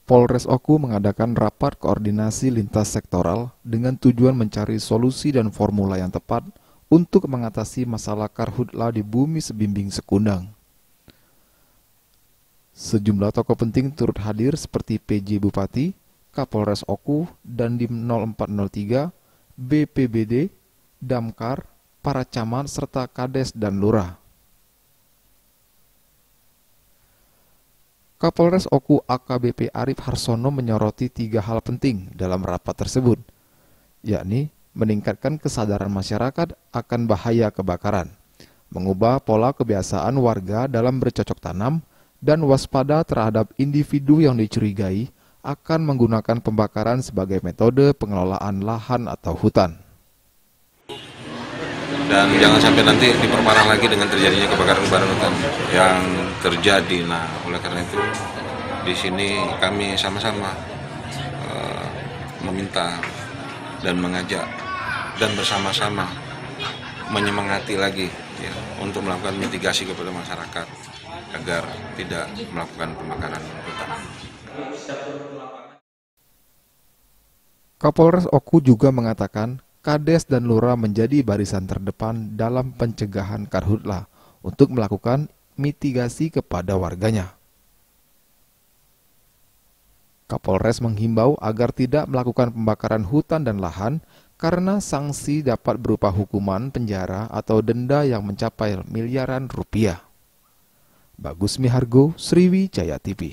Polres Oku mengadakan rapat koordinasi lintas sektoral dengan tujuan mencari solusi dan formula yang tepat untuk mengatasi masalah karhutla di Bumi Sebimbing Sekundang. Sejumlah tokoh penting turut hadir seperti PJ Bupati, Kapolres Oku, Dandim 0403, BPBD, Damkar, para camat serta Kades dan Lurah. Kapolres Oku AKBP Arif Harsono menyoroti 3 hal penting dalam rapat tersebut, yakni meningkatkan kesadaran masyarakat akan bahaya kebakaran, mengubah pola kebiasaan warga dalam bercocok tanam, dan waspada terhadap individu yang dicurigai akan menggunakan pembakaran sebagai metode pengelolaan lahan atau hutan. Dan jangan sampai nanti diperparah lagi dengan terjadinya kebakaran hutan yang terjadi. Nah, oleh karena itu di sini kami sama-sama meminta dan mengajak dan bersama-sama menyemangati lagi ya, untuk melakukan mitigasi kepada masyarakat agar tidak melakukan pembakaran hutan. Kapolres Oku juga mengatakan Kades dan Lurah menjadi barisan terdepan dalam pencegahan karhutla untuk melakukan mitigasi kepada warganya. Kapolres menghimbau agar tidak melakukan pembakaran hutan dan lahan karena sanksi dapat berupa hukuman penjara atau denda yang mencapai miliaran rupiah. Bagus Mihargo, Sriwijaya TV.